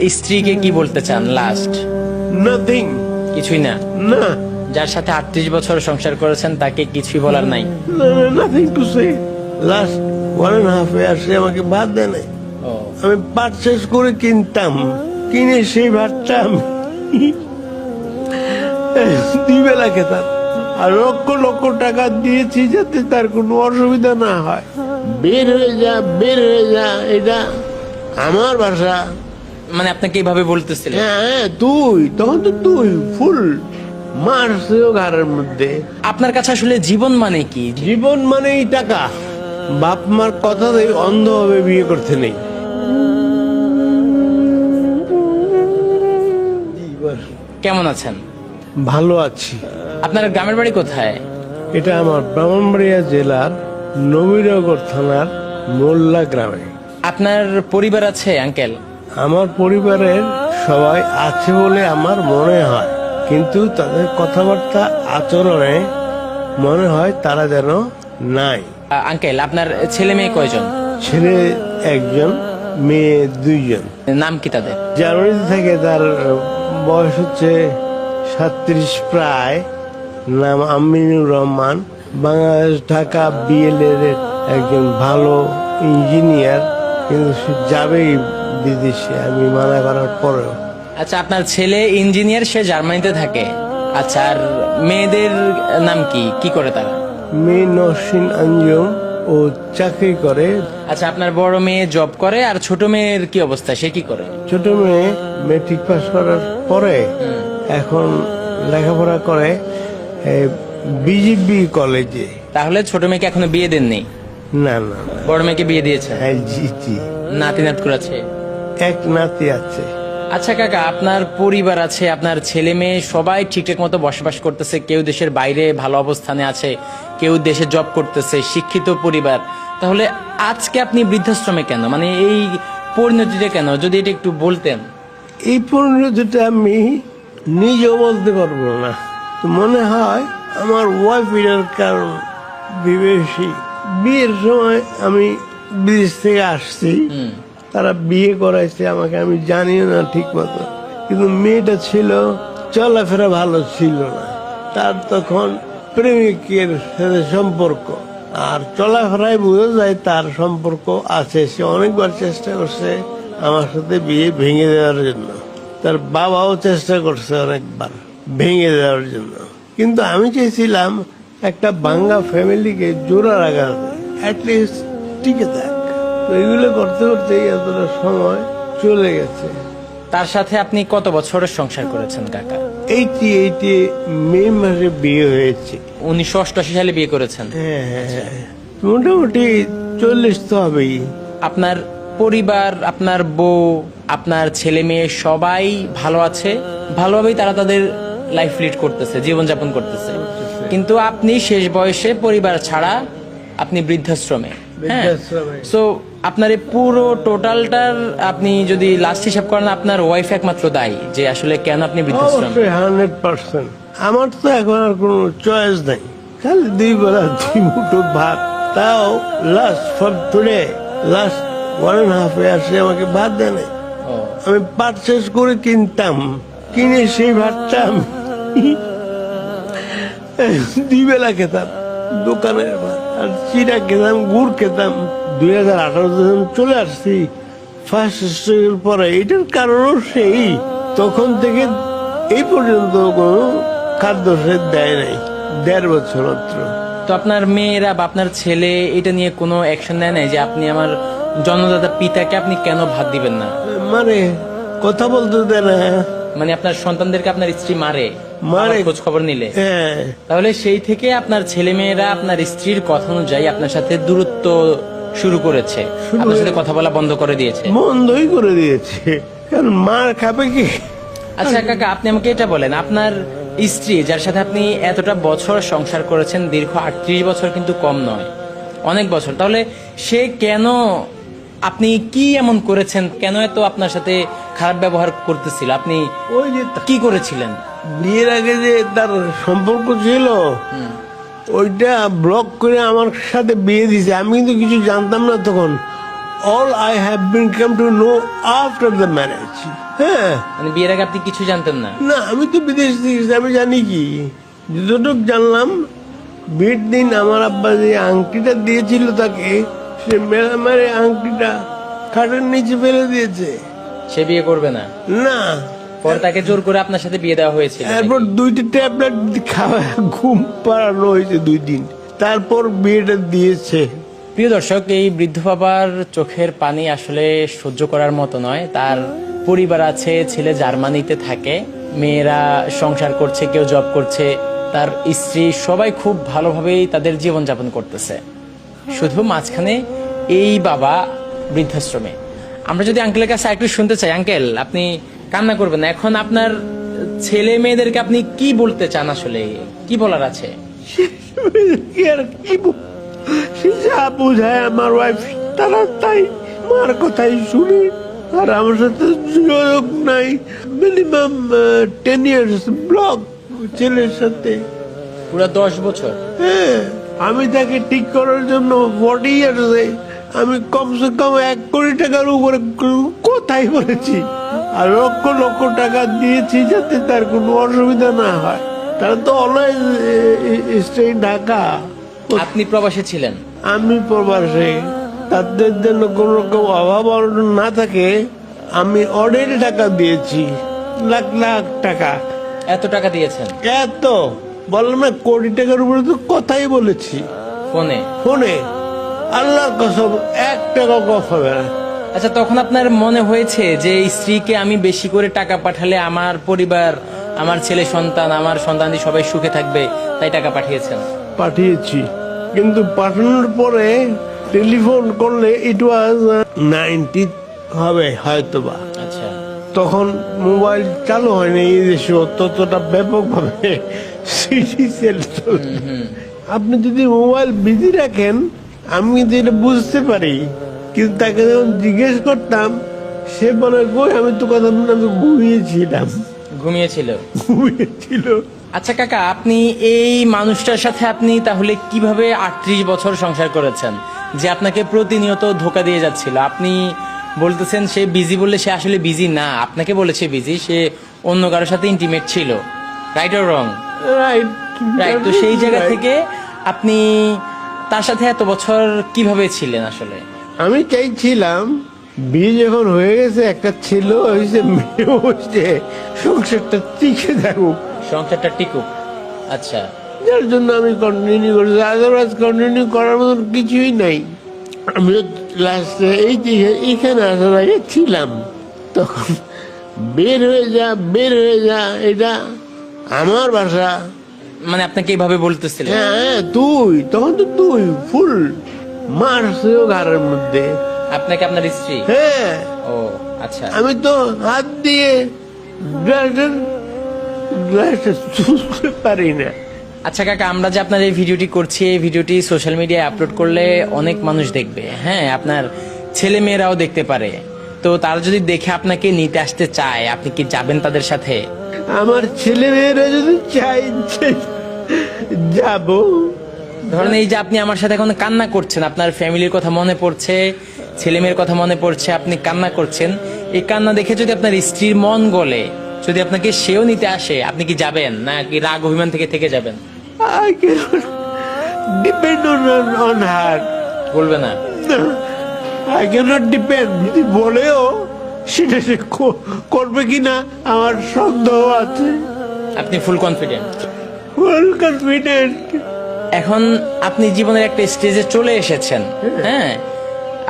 স্ত্রীকে কি বলতে চান লাস্ট? নাথিং। কিছুই না? না, যার সাথে 38 বছর সংসার করেছেন তাকে কিছুই বলার নাই? Nothing to say. লাস্ট 1.5 ইয়ার সে আমাকে ভাত দেয় নাই। ও, আমি পারচেস করে কিনতাম, কিনে সেই ভাতটা আমি 2 বেলা খেতাম। আর লক্ষ লক্ষ টাকা দিয়েছি যাতে তার কোনো অসুবিধা না হয়। বের হয়ে যা, বের হয়ে যা, এটা আমার ভাষা। মানে আপনাকে এইভাবে বলতেছিলেন? হ্যাঁ, তুই তখন তো তুই ফুল মারছেও ঘরের মধ্যে। আপনার কাছে আসলে জীবন মানে কি? জীবন মানেই টাকা। বাপ মার কথাতে অন্ধভাবে বিয়ে করতে নেই। কেমন আছেন? ভালো আছি। আপনার গ্রামের বাড়ি কোথায়? এটা আমার ব্রাহ্মণবাড়িয়া জেলার নবীনগর থানার মোল্লা গ্রামে। আপনার পরিবার আছে আঙ্কেল? আমার পরিবারের সবাই আছে বলে আমার মনে হয়, কিন্তু তাদের কথাবার্তা আচরণে মনে হয় তারা যেন নাই। আঙ্কেল, আপনার ছেলে মেয়ে কয়জন? ছেলে 1জন, মেয়ে 2জন। নাম কি তাদের? জানুয়ারি থেকে তার বয়স হচ্ছে 37 প্রায়। নাম আমিনুর রহমান। বাংলাদেশ ঢাকা বিএলএর একজন ভালো ইঞ্জিনিয়ার, কিন্তু সে যাবেই বিদেশে আমি মানা করার পরেও। আচ্ছা, আপনার ছেলে ইঞ্জিনিয়ার, সে জার্মানিতে থাকে। আচ্ছা, আর মেয়েদের নাম কি, কি করে তারা? মেয়ে নসিন আঞ্জুম, ও চাকরি করে। আচ্ছা, আপনার বড় মেয়ে জব করে, আর ছোট মেয়ের কি অবস্থা, সে কি করে? ছোট মেয়ে মেট্রিক পাস করার পরে এখন লেখাপড়া করে বিজিবি কলেজে। তাহলে ছোট মেয়েকে এখনো বিয়ে দেননি? না না, বড় মেয়েকে বিয়ে দিয়েছে? হ্যাঁ, জি জি। নাতি নাত করেছে? এক নাতি আছে। আচ্ছা কাকা, আপনার পরিবার আছে, আপনার ছেলে মেয়ে সবাই ঠিকঠাক মতো বসবাস করতেছে, কেউ দেশের বাইরে ভালো অবস্থানে আছে, কেউ দেশে জব করতেছে, শিক্ষিত পরিবার। তাহলে আজকে আপনি বৃদ্ধাশ্রমে কেন? মানে এই পরিণতিটা কেন, যদি এটা একটু বলতেন। এই পরিণতিটা আমি নিজেও বলতে পারবো না। তো মনে হয় আমার ওয়াইফ এর কারণ বিদেশি। বিয়ের সময় আমি বিদেশ থেকে আসছি, তারা বিয়ে করাইছে আমাকে, আমি জানিও না ঠিক মতো। কিন্তু মেয়েটা ছিল, চলাফেরা ভালো ছিল না। তার তখন প্রেমিকের সাথে সম্পর্ক, আর চলাফেরায় বোঝা যায় তার সম্পর্ক আছে। সে অনেকবার চেষ্টা করছে আমার সাথে বিয়ে ভেঙে দেওয়ার জন্য। তার বাবাও চেষ্টা করছে অনেকবার ভেঙে দেওয়ার জন্য, কিন্তু আমি চেয়েছিলাম একটা বাঙ্গা ফ্যামিলিকে জোড়া রাখা, অ্যাটলিস্ট টিকে থাক। তো এগুলো করতে করতে এতটা সময় চলে গেছে। তার সাথে আপনি কত বছরের সংসার করেছেন কাকা? 88 মে মাসে বিয়ে হয়েছে। 1988 সালে বিয়ে করেছেন? হ্যাঁ হ্যাঁ, মোটামুটি 40 তো হবেই। আপনার পরিবার, আপনার বউ, আপনার ছেলে মেয়ে সবাই ভালো আছে, ভালোভাবেই তারা তাদের লাইফ লিড করতেছে, জীবনযাপন করতেছে, কিন্তু আপনি শেষ বয়সে পরিবার ছাড়া আপনি বৃদ্ধাশ্রমে। সো আপনার এই পুরো টোটালটার আপনি যদি লাস্ট হিসাব করেন, আপনার ওয়াইফ একমাত্র দায়ী যে আসলে কেন আপনি বৃদ্ধাশ্রমে। 100%। আমার তো এখন আর কোনো চয়েস নাই, খালি 2 বেলা 2 মুঠো ভাত। তাও লাস্ট ফর টুডে, লাস্ট 1.5 ইয়ার সে আমাকে ভাত দেয় নাই। আমি পারচেস করে কিনতাম, কিনে সেই ভাতটা আমি 2 বেলা খেতাম দোকানের ভাত। আর চিরা খেতাম, গুড় খেতাম। 2018 যখন চলে আসছি ফার্স্ট স্ট্রোকের পরে, এটার কারণও সেই। তখন থেকে এই পর্যন্ত কোনো খাদ্য সে দেয় নাই, 1.5 বছর মাত্র। তো আপনার মেয়েরা বা আপনার ছেলে এটা নিয়ে কোনো অ্যাকশন নেয় নাই যে আপনি আমার জন্মদাতা পিতাকে আপনি কেন ভাত দিবেন না? মানে কথা বলতে দেয় না। মানে আপনার সন্তানদেরকে আপনার স্ত্রী মারে মারে। খোঁজ খবর নিলে? হ্যাঁ। তাহলে সেই থেকে আপনার ছেলে মেয়েরা আপনার স্ত্রীর কথা অনুযায়ী আপনার সাথে দূরত্ব শুরু করেছে, আপনার সাথে কথা বলা বন্ধ করে দিয়েছে? বন্ধই করে দিয়েছে, কারণ মার খাবে কি। আচ্ছা কাকা, আপনি আমাকে এটা বলেন, আপনার স্ত্রী যার সাথে আপনি এতটা বছর সংসার করেছেন, দীর্ঘ 38 বছর কিন্তু কম নয়, অনেক বছর, তাহলে সে কেন, আপনি কি এমন করেছেন, কেন এত আপনার সাথে খারাপ ব্যবহার করতেছিল? আপনি ওই যে কি করেছিলেন? বিয়ের আগে যে তার সম্পর্ক ছিল, ওইটা ব্লক করে আমার সাথে বিয়ে দিছে। আমি কিন্তু কিছু জানতাম না তখন। all I have been come to know after the marriage. হ্যাঁ, মানে বিয়ের আগে আপনি কিছু জানতেন না? না আমি তো বিদেশ থেকে এসেছি, আমি জানি কি, যতটুকু জানলাম বিয়ের দিন আমার আব্বা যে আংটিটা দিয়েছিল তাকে, সে মেরে আংটিটা খাটের নিচে ফেলে দিয়েছে। সে বিয়ে করবে না? না, পরে তাকে জোর করে আপনার সাথে বিয়ে দেওয়া হয়েছিল এরপর নাকি? 2টি ট্যাবলেট খাওয়া ঘুম পাড়ানো হয়েছে 2 দিন, তারপর বিয়েটা দিয়েছে। প্রিয় দর্শক, এই বৃদ্ধ বাবার চোখের পানি আসলে সহ্য করার মতো নয়। তার পরিবার আছে, ছেলে জার্মানিতে থাকে, মেয়েরা সংসার করছে, কেউ জব করছে, তার স্ত্রী, সবাই খুব ভালোভাবেই তাদের জীবনযাপন করতেছে। শুধু মাঝখানে এই বাবা বৃদ্ধাশ্রমে। আমরা যদি আঙ্কেলের কাছে একটু শুনতে চাই, আঙ্কেল আপনি কান্না করবেন না, এখন আপনার ছেলে মেয়েদেরকে আপনি কি বলতে চান, আসলে কি বলার আছে? কি আর কি সে যা বোঝায় আমার ওয়াইফ তারা তাই মার কথাই শুনি, আর আমার সাথে যোগাযোগ নাই। মিনিমাম 10 years ব্লক ছেলের সাথে। পুরো 10 বছর? হ্যাঁ, আমি তাকে ঠিক করার জন্য 40 years আমি কমসে কম 1 কোটি টাকার উপরে কোথায় বলেছি, আর লক্ষ লক্ষ টাকা দিয়েছি যাতে তার কোনো অসুবিধা না হয়। তারা তো অলওয়েজ স্টে ঢাকা। আপনি প্রবাসে ছিলেন? আমি প্রবাসে, তাদের জন্য কোন রকম অভাব অনটন না থাকে আমি অনেক টাকা দিয়েছি, লাখ লাখ টাকা। এত টাকা দিয়েছেন? এত বললাম না, কোটি টাকার উপরে তো কথাই বলেছি ফোনে? ফোনে, আল্লাহর কসম 1 টাকা কম হবে না। আচ্ছা, তখন আপনার মনে হয়েছে যে স্ত্রীকে আমি বেশি করে টাকা পাঠালে আমার পরিবার, আমার ছেলে সন্তান, আমার সন্তান সবাই সুখে থাকবে, তাই টাকা পাঠিয়েছেন? পাঠিয়েছি, কিন্তু পাঠানোর পরে টেলিফোন করলে ইট ওয়াজ 90 হবে হয়তোবা। আচ্ছা, তখন মোবাইল চালু হয়নি এই দেশে ততটা ব্যাপকভাবে সিটি সেল চলে। আপনি যদি মোবাইল বিজি রাখেন আমি কিন্তু এটা বুঝতে পারি, কিন্তু তাকে যখন জিজ্ঞেস করতাম সে বলে কই আমি তো কথা বলে আমি ঘুমিয়েছিলাম। ঘুমিয়েছিল? ঘুমিয়েছিল। আচ্ছা কাকা, আপনি এই মানুষটার সাথে আপনি তাহলে কিভাবে 38 বছর সংসার করেছেন, যে আপনাকে প্রতিনিয়ত ধোকা দিয়ে যাচ্ছিল? আপনি বলতেছেন সে বিজি, বললে সে আসলে বিজি না, আপনাকে বলেছে বিজি, সে অন্য কারোর সাথে ইন্টিমেট ছিল। Right or wrong? Right right. তো সেই জায়গা থেকে আপনি তার সাথে এত বছর কিভাবে ছিলেন আসলে? আমি চাইছিলাম বিয়ে যখন হয়ে গেছে, একটা ছেলে হয়েছে, মেয়ে হয়েছে, সংসারটা টিকে থাকুক, সংসারটা টিকুক। আচ্ছা, যার জন্য আমি কন্টিনিউ করেছি, আদারওয়াইজ কন্টিনিউ করার মতন কিছুই নাই। আমি লাস্টে এই যে এখানে আসার আগে ছিলাম, তখন বের হয়ে যা, এটা আমার ভাষা। মানে আপনাকে এইভাবে বলতেছিলেন? হ্যাঁ, তখন তো তুই ফুল মারছেও ঘরের মধ্যে। আপনাকে আপনার স্ত্রী? হ্যাঁ। ও আচ্ছা। আমি তো হাত দিয়ে গ্লাসটা চুষতে পারি না। আচ্ছা কাকা, আমরা যে আপনার এই ভিডিওটি করছি, এই ভিডিওটি সোশ্যাল মিডিয়ায় আপলোড করলে অনেক মানুষ দেখবে, হ্যাঁ, আপনার ছেলে মেয়েরাও দেখতে পারে। তো তারা যদি দেখে আপনাকে নিতে আসতে চায়, আপনি কি যাবেন তাদের সাথে? আমার ছেলে মেয়েরা যদি চাই যাব। ধরেন এই যে আপনি আমার সাথে এখন কান্না করছেন, আপনার ফ্যামিলির কথা মনে পড়ছে, ছেলে মেয়ের কথা মনে পড়ছে, আপনি কান্না করছেন, এই কান্না দেখে যদি আপনার স্ত্রীর মন গলে, যদি আপনাকে সেও নিতে আসে, আপনি কি যাবেন, নাকি রাগ অভিমান থেকে যাবেন? I cannot depend on her. বলবে না? I cannot depend. যদি বলেও সেটা সে করবে কিনা আমার সন্দেহ আছে। আপনি ফুল কনফিডেন্ট? ফুল কনফিডেন্ট। এখন আপনি জীবনের একটা স্টেজে চলে এসেছেন, হ্যাঁ,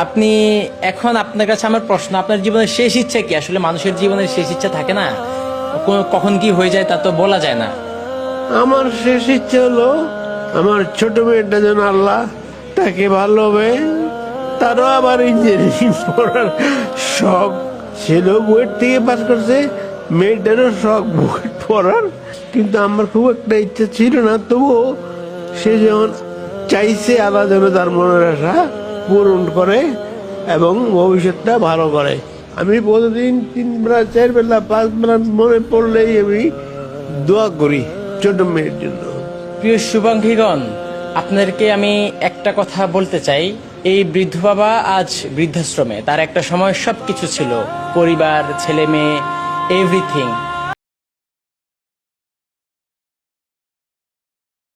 আপনি এখন, আপনার কাছে আমার প্রশ্ন, আপনার জীবনের শেষ ইচ্ছা কি? আসলে মানুষের জীবনের শেষ ইচ্ছা থাকে না, কখন কি হয়ে যায় তা তো বলা যায় না। আমার শেষ ইচ্ছা হলো আমার ছোট মেয়েটা যেন আল্লাহ তাকে ভালোবে, তারও আবার ইঞ্জিনিয়ারিং পড়ার শখ ছিল, বুয়েট থেকে পাস করছে, মেয়েটারও শখ বুয়েট পড়ার, কিন্তু আমার খুব একটা ইচ্ছা ছিল না। তবুও সে যেমন চাইছে, আল্লাহ যেন তার মনের আশা পূরণ করে এবং ভবিষ্যৎটা ভালো করে। আমি প্রতিদিন 3 বেলা 4 বেলা 5 বেলা মনে পড়লেই আমি দোয়া করি ছোট মেয়ের জন্য। প্রিয় শুভাঙ্গীগণ, আপনাদেরকে আমি একটা কথা বলতে চাই, এই বৃদ্ধ বাবা আজ বৃদ্ধাশ্রমে। তার একটা সময় সবকিছু ছিল, পরিবার, ছেলে মেয়ে, এভরিথিং।